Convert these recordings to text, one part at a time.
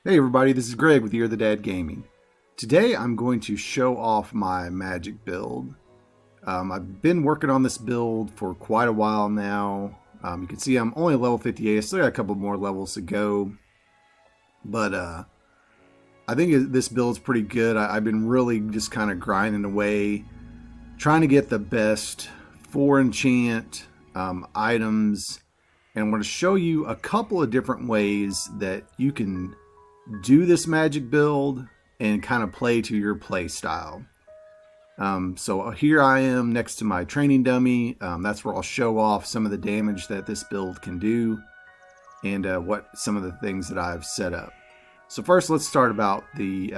Hey everybody, this is Greg with You're the Dad Gaming. Today I'm going to show off my magic build. I've been working on this build for quite a while now. You can see I'm only level 58, I still got a couple more levels to go. But I think this build's pretty good. I've been really just kind of grinding away, trying to get the best 4 enchant items. And I'm going to show you a couple of different ways that you can do this magic build and kind of play to your play style. So here I am next to my training dummy. That's where I'll show off some of the damage that this build can do and what some of the things that I've set up. So first let's start about the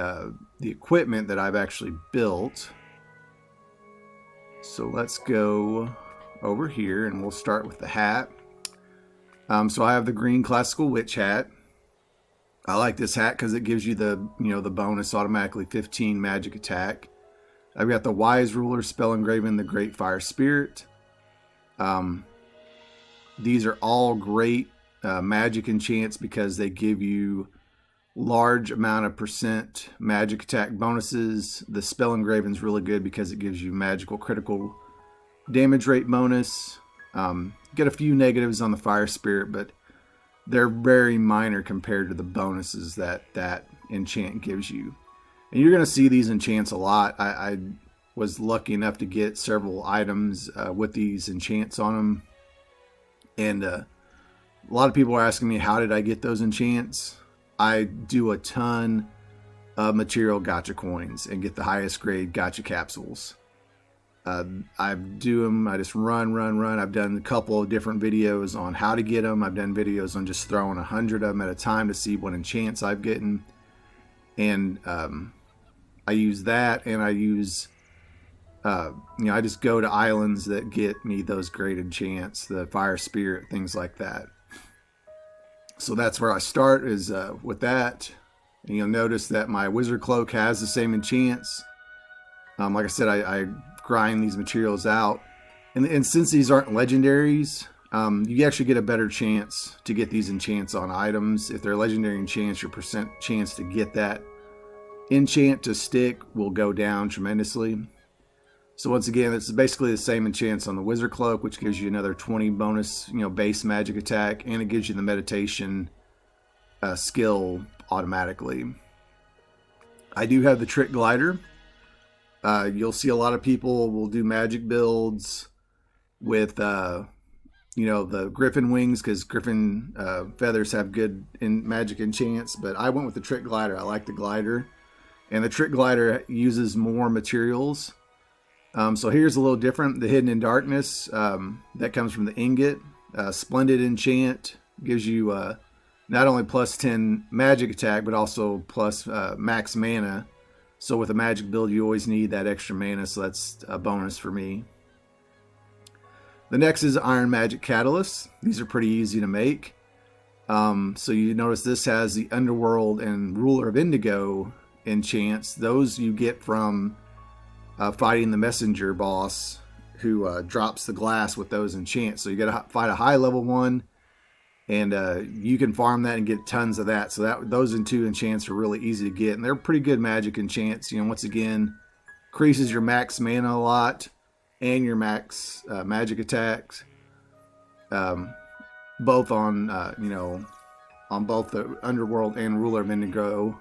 equipment that I've actually built. So let's go over here and we'll start with the hat. So I have the green classical witch hat. I like this hat because it gives you the bonus automatically 15 magic attack. I've got the wise ruler, Spell-Engraven, the great fire spirit. These are all great magic enchants because they give you large amount of percent magic attack bonuses. The Spell-Engraven is really good because it gives you magical critical damage rate bonus. Get a few negatives on the fire spirit, but they're very minor compared to the bonuses that enchant gives you. And you're going to see these enchants a lot. I was lucky enough to get several items with these enchants on them. And a lot of people are asking me, how did I get those enchants? I do a ton of material gacha coins and get the highest grade gacha capsules. I do them. I just run. I've done a couple of different videos on how to get them. I've done videos on just throwing 100 of them at a time to see what enchants I've gotten. And I use that, and I use, I just go to islands that get me those great enchants, the fire spirit, things like that. So that's where I start is with that. And you'll notice that my wizard cloak has the same enchants. Like I said, I grind these materials out, and since these aren't legendaries, you actually get a better chance to get these enchants on items. If they're legendary enchants, your percent chance to get that enchant to stick will go down tremendously. So once again, it's basically the same enchants on the wizard cloak, which gives you another 20 bonus base magic attack, and it gives you the meditation skill automatically. I do have the trick glider. You'll see a lot of people will do magic builds with, the griffin wings because griffin feathers have good magic enchants. But I went with the trick glider. I like the glider. And the trick glider uses more materials. So here's a little different. The hidden in darkness, that comes from the ingot. Splendid enchant gives you not only plus 10 magic attack, but also plus max mana. So with a magic build, you always need that extra mana, so that's a bonus for me. The next is Iron Magic Catalyst. These are pretty easy to make. So you notice this has the Underworld and Ruler of Indigo enchants. Those you get from fighting the Messenger boss who drops the glass with those enchants. So you got to fight a high level one, and you can farm that and get tons of that. So those two enchants are really easy to get, and they're pretty good magic enchants. Once again, increases your max mana a lot and your max magic attacks, both on on both the Underworld and Ruler of Indigo.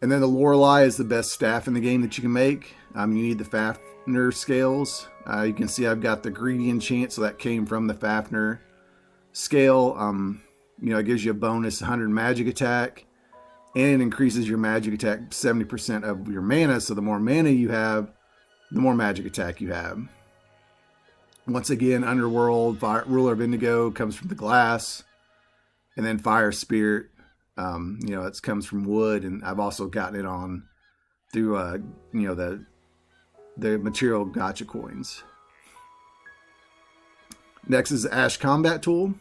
And then the Lorelei is the best staff in the game that you can make. You need the Fafnir scales. You can see I've got the greedy enchant, so that came from the Fafnir scale. It gives you a bonus 100 magic attack, and it increases your magic attack 70% of your mana. So the more mana you have, the more magic attack you have. Once again, Underworld, Ruler of Indigo comes from the glass, and then Fire Spirit, it comes from wood, and I've also gotten it on through the material gacha coins. Next is the Ash Combat Tool.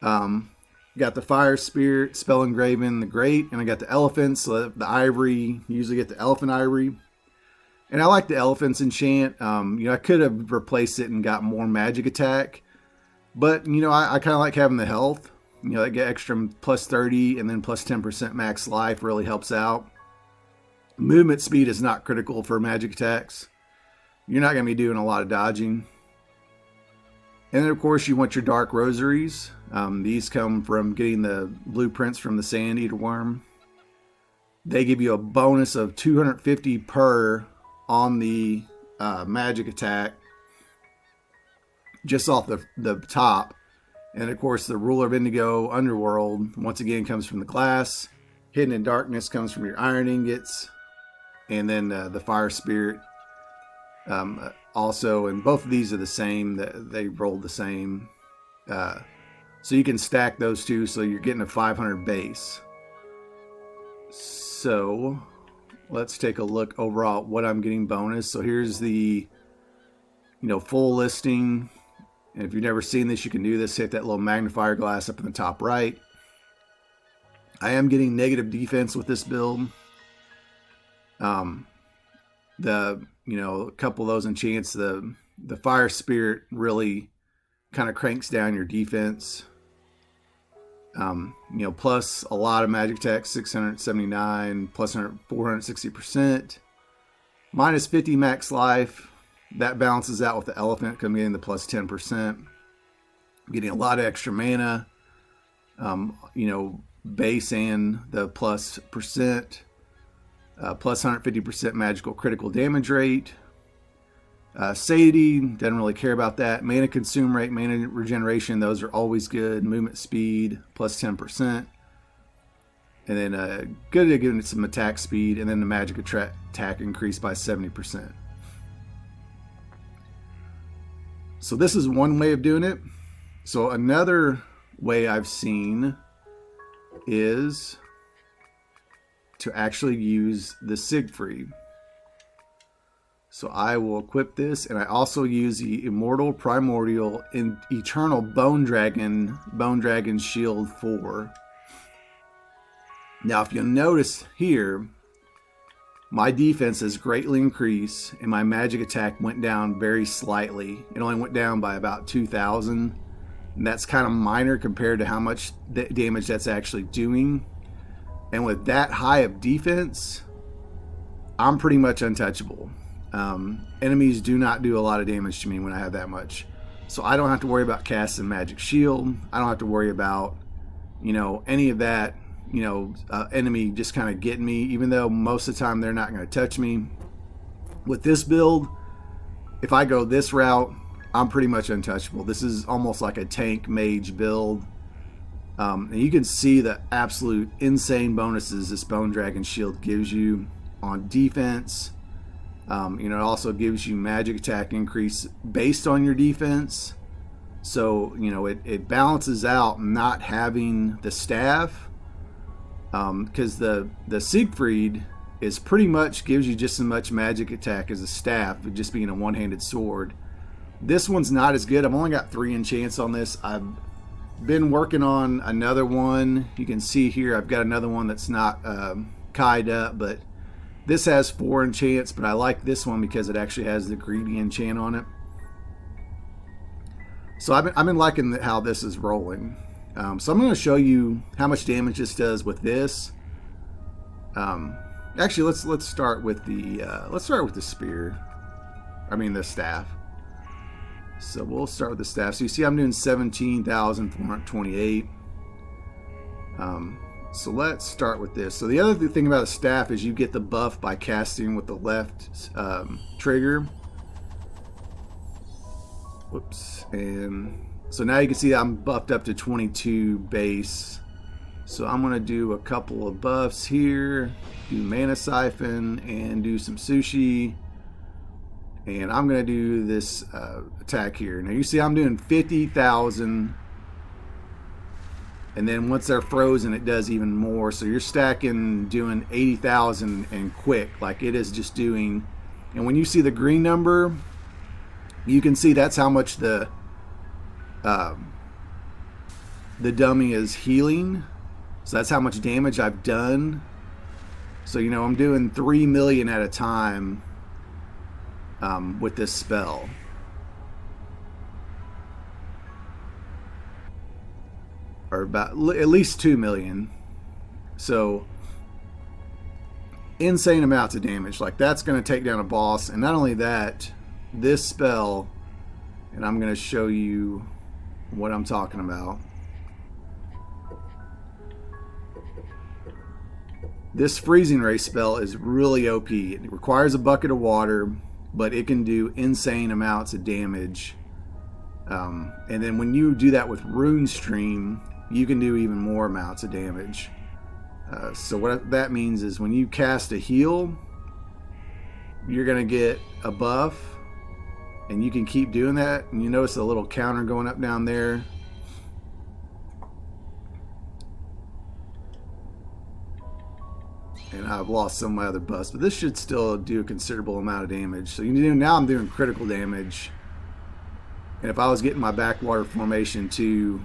Got the Fire Spirit, Spell-Engraven, the Great, and I got the Elephants, so the Ivory. You usually get the Elephant Ivory. And I like the Elephants enchant. I could have replaced it and got more magic attack. But, I kind of like having the health. You know, that get extra plus 30 and then plus 10% max life really helps out. Movement speed is not critical for magic attacks. You're not going to be doing a lot of dodging. And then, of course, you want your dark rosaries. These come from getting the blueprints from the Sand Eater Worm. They give you a bonus of 250 per on the magic attack just off the top. And of course, the Ruler of Indigo Underworld, once again, comes from the glass. Hidden in Darkness comes from your iron ingots. And then the Fire Spirit also, and both of these are the same. They rolled the same. So you can stack those two, so you're getting a 500 base. So let's take a look overall at what I'm getting bonus. So here's the, full listing. And if you've never seen this, you can do this. Hit that little magnifier glass up in the top right. I am getting negative defense with this build. A couple of those enchants, the Fire Spirit really kind of cranks down your defense. Plus a lot of magic attack, 679, plus 460%, minus 50 max life. That balances out with the elephant coming in the plus 10%. Getting a lot of extra mana, base and the plus percent, plus 150% magical critical damage rate. Satiety, doesn't really care about that. Mana consume rate, mana regeneration, those are always good. Movement speed, plus 10%. And then good at giving it some attack speed, and then the magic attack increased by 70%. So this is one way of doing it. So another way I've seen is to actually use the Seigfried. So I will equip this, and I also use the Immortal, Primordial, and Eternal Bone Dragon Shield 4. Now if you'll notice here, my defense has greatly increased, and my magic attack went down very slightly. It only went down by about 2,000. And that's kind of minor compared to how much damage that's actually doing. And with that high of defense, I'm pretty much untouchable. Enemies do not do a lot of damage to me when I have that much. So I don't have to worry about casting Magic Shield. I don't have to worry about, any of that, enemy just kind of getting me, even though most of the time they're not going to touch me. With this build, if I go this route, I'm pretty much untouchable. This is almost like a tank mage build. And you can see the absolute insane bonuses this Bone Dragon Shield gives you on defense. It also gives you magic attack increase based on your defense. So, it balances out not having the staff. Because the Seigfried is pretty much gives you just as much magic attack as a staff, with just being a one-handed sword. This one's not as good. I've only got 3 enchants on this. I've been working on another one. You can see here I've got another one that's not kai'd up, but this has 4 enchants, but I like this one because it actually has the greedy enchant on it. So I've been liking how this is rolling. So I'm going to show you how much damage this does with this. Actually, let's start with the spear. I mean the staff. So we'll start with the staff. So you see I'm doing 17,428. So let's start with this. So the other thing about a staff is you get the buff by casting with the left trigger. Whoops. And so now you can see I'm buffed up to 22 base. So I'm going to do a couple of buffs here. Do Mana Siphon and do some Sushi. And I'm going to do this attack here. Now you see I'm doing 50,000. And then once they're frozen, it does even more. So you're stacking doing 80,000 and quick. Like it is just doing. And when you see the green number, you can see that's how much the dummy is healing. So that's how much damage I've done. So, I'm doing 3 million at a time with this spell. or about at least 2 million. So insane amounts of damage. Like, that's going to take down a boss. And not only that, this spell, and I'm going to show you what I'm talking about. This freezing ray spell is really OP. It requires a bucket of water, but it can do insane amounts of damage. And then when you do that with Rune Stream, you can do even more amounts of damage. So what that means is when you cast a heal, you're going to get a buff, and you can keep doing that. And you notice a little counter going up down there. And I've lost some of my other buffs, but this should still do a considerable amount of damage. So now I'm doing critical damage. And if I was getting my backwater formation too,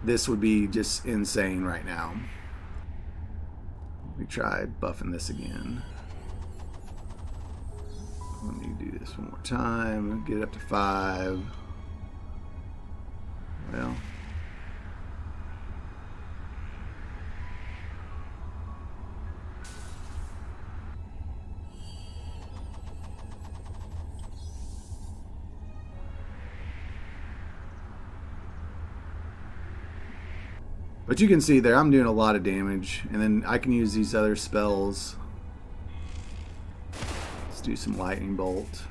this would be just insane right now. Let me try buffing this again. Let me do this one more time. Get it up to 5. Well. But you can see there, I'm doing a lot of damage, and then I can use these other spells. Let's do some lightning bolt.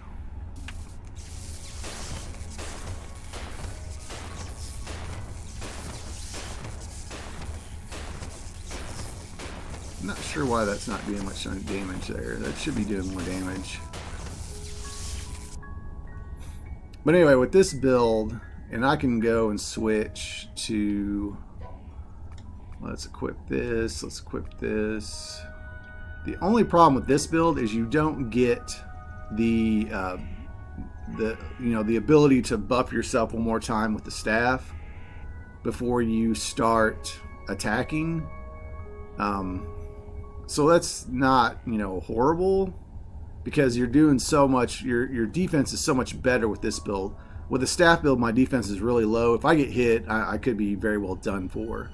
I'm not sure why that's not doing much damage there. That should be doing more damage. But anyway, with this build, and I can go and switch to... Let's equip this. Let's equip this. The only problem with this build is you don't get the ability to buff yourself one more time with the staff before you start attacking. So that's not, horrible, because you're doing so much. Your defense is so much better with this build. With the staff build, my defense is really low. If I get hit, I could be very well done for.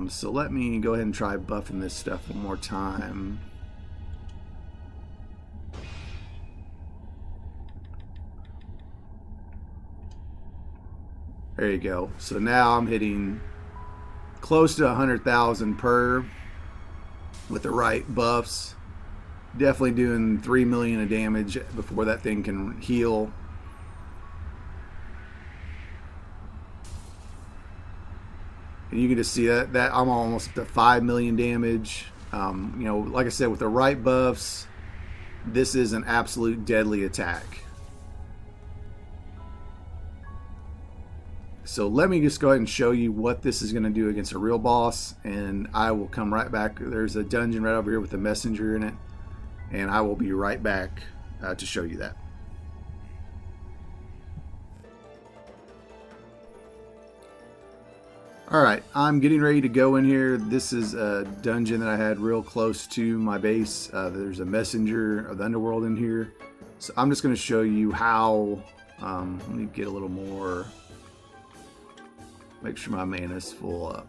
So let me go ahead and try buffing this stuff one more time. There you go. So now I'm hitting close to 100,000 per with the right buffs. Definitely doing 3 million of damage before that thing can heal. And you can just see that I'm almost up to 5 million damage. Like I said, with the right buffs, this is an absolute deadly attack. So let me just go ahead and show you what this is going to do against a real boss, and I will come right back. There's a dungeon right over here with a messenger in it, and I will be right back to show you that. Alright, I'm getting ready to go in here. This is a dungeon that I had real close to my base. There's a messenger of the underworld in here. So I'm just going to show you how... let me get a little more... Make sure my mana's full up.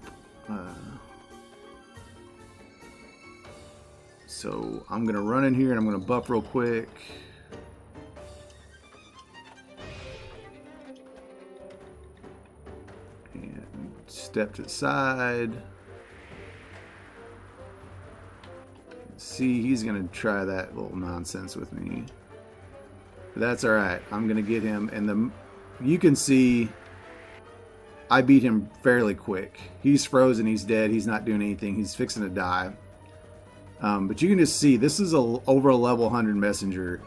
So I'm going to run in here and I'm going to buff real quick. Step to the side. See, he's gonna try that little nonsense with me. But that's alright. I'm gonna get him, and you can see I beat him fairly quick. He's frozen, he's dead, he's not doing anything, he's fixing to die. But you can just see this is over a level 100 messenger.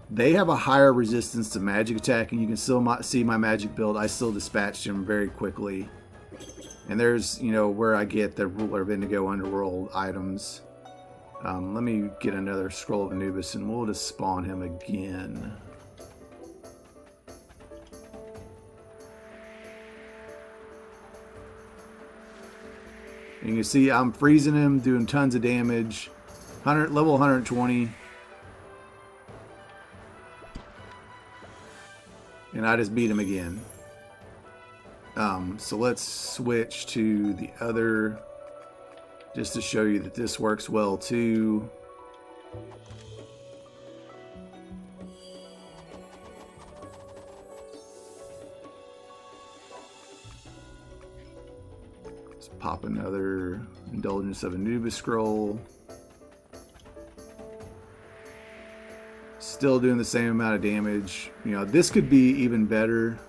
They have a higher resistance to magic attack, and you can still see my magic build. I still dispatched him very quickly. And there's, where I get the Ruler of Indigo Underworld items. Let me get another Scroll of Anubis, and we'll just spawn him again. And you can see I'm freezing him, doing tons of damage. Level 120. And I just beat him again. So let's switch to the other, just to show you that this works well too. Let's pop another Indulgence of Anubis scroll. Still doing the same amount of damage. You know, this could be even better.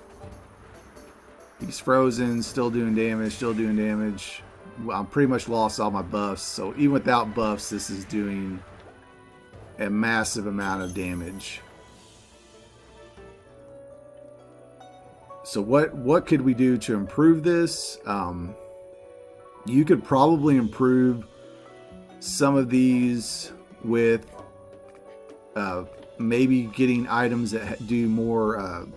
He's frozen, still doing damage, still doing damage. I'm pretty much lost all my buffs, so even without buffs, this is doing a massive amount of damage. So what could we do to improve this? You could probably improve some of these with maybe getting items that do more,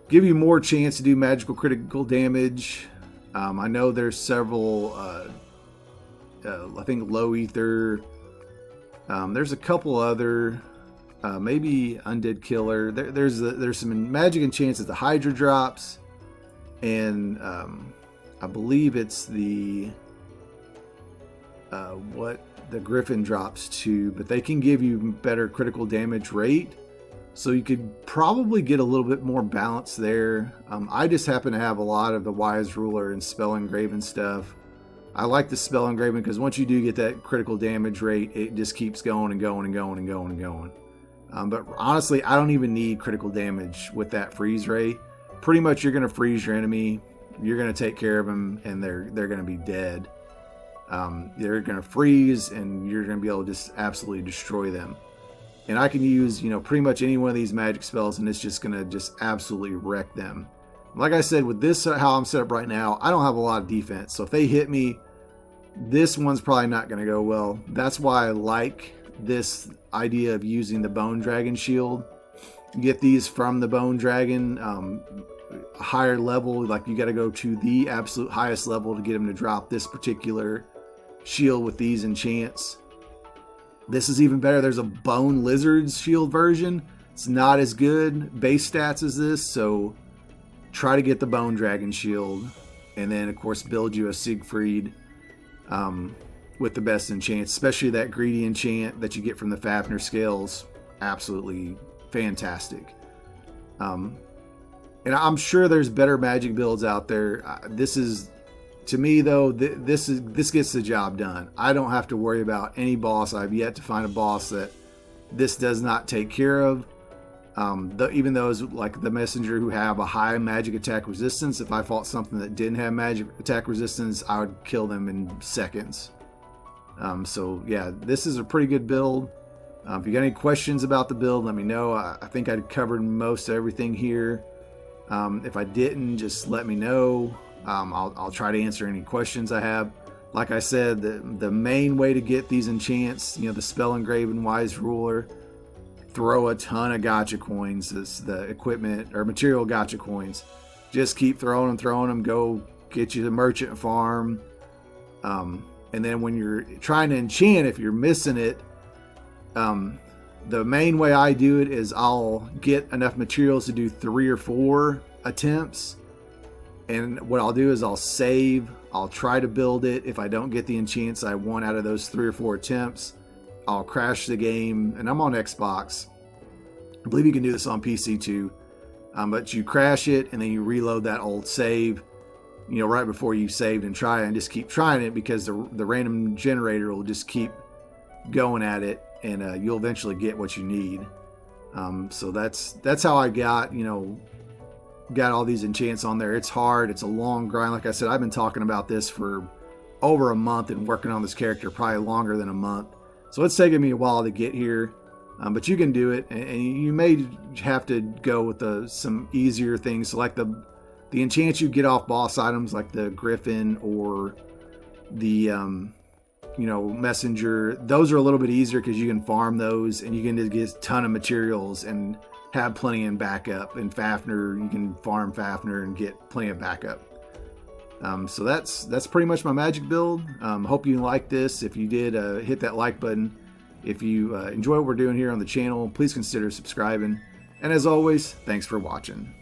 give you more chance to do magical critical damage. I know there's several, I think low ether. There's a couple other, maybe undead killer. There's some magic enchants that the Hydra drops, and I believe it's the the Griffin drops too, but they can give you better critical damage rate. So you could probably get a little bit more balance there. I just happen to have a lot of the Wise Ruler and Spell-Engraven stuff. I like the Spell-Engraven because once you do get that critical damage rate, it just keeps going and going and going and going and going. But honestly, I don't even need critical damage with that freeze rate. Pretty much you're going to freeze your enemy, you're going to take care of them, and they're going to be dead. They're going to freeze, and you're going to be able to just absolutely destroy them. And I can use, you know, pretty much any one of these magic spells, and it's just going to just absolutely wreck them. Like I said, with this, how I'm set up right now, I don't have a lot of defense. So if they hit me, this one's probably not going to go well. That's why I like this idea of using the Bone Dragon shield. You get these from the Bone Dragon, a higher level. Like you got to go to the absolute highest level to get them to drop this particular shield with these enchants. This is even better. There's a Bone Lizard's shield version. It's not as good base stats as this, so try to get the Bone Dragon shield, and then of course build you a Seigfried with the best enchants, especially that greedy enchant that you get from the Fafnir scales. Absolutely fantastic. And I'm sure there's better magic builds out there. This is, to me though, this gets the job done. I don't have to worry about any boss. I've yet to find a boss that this does not take care of. Even those like the messenger who have a high magic attack resistance, if I fought something that didn't have magic attack resistance, I would kill them in seconds. So yeah, this is a pretty good build. If you got any questions about the build, let me know. I think I covered most everything here. If I didn't, just let me know. I'll try to answer any questions I have. Like I said, the main way to get these enchants, you know, the Spell-Engraven Wise Ruler, throw a ton of gacha coins as the equipment or material gacha coins. Just keep throwing them. Go get you the merchant farm. And then when you're trying to enchant, if you're missing it, the main way I do it is I'll get enough materials to do 3 or 4 attempts. And what I'll do is I'll save. I'll try to build it. If I don't get the enchants I want out of those 3 or 4 attempts, I'll crash the game. And I'm on Xbox. I believe you can do this on PC too. But you crash it and then you reload that old save, you know, right before you saved, and try and just keep trying it, because the random generator will just keep going at it, and you'll eventually get what you need. So that's how I got all these enchants on there. It's hard. It's a long grind. Like I said, I've been talking about this for over a month and working on this character probably longer than a month. So it's taken me a while to get here, but you can do it, and you may have to go with some easier things. So like the enchants you get off boss items, like the Griffin or the messenger. Those are a little bit easier because you can farm those, and you can just get a ton of materials and have plenty in backup. And Fafnir, you can farm Fafnir and get plenty of backup. So that's pretty much my magic build. Hope you like this. If you did, hit that like button. If you enjoy what we're doing here on the channel, please consider subscribing. And as always, thanks for watching.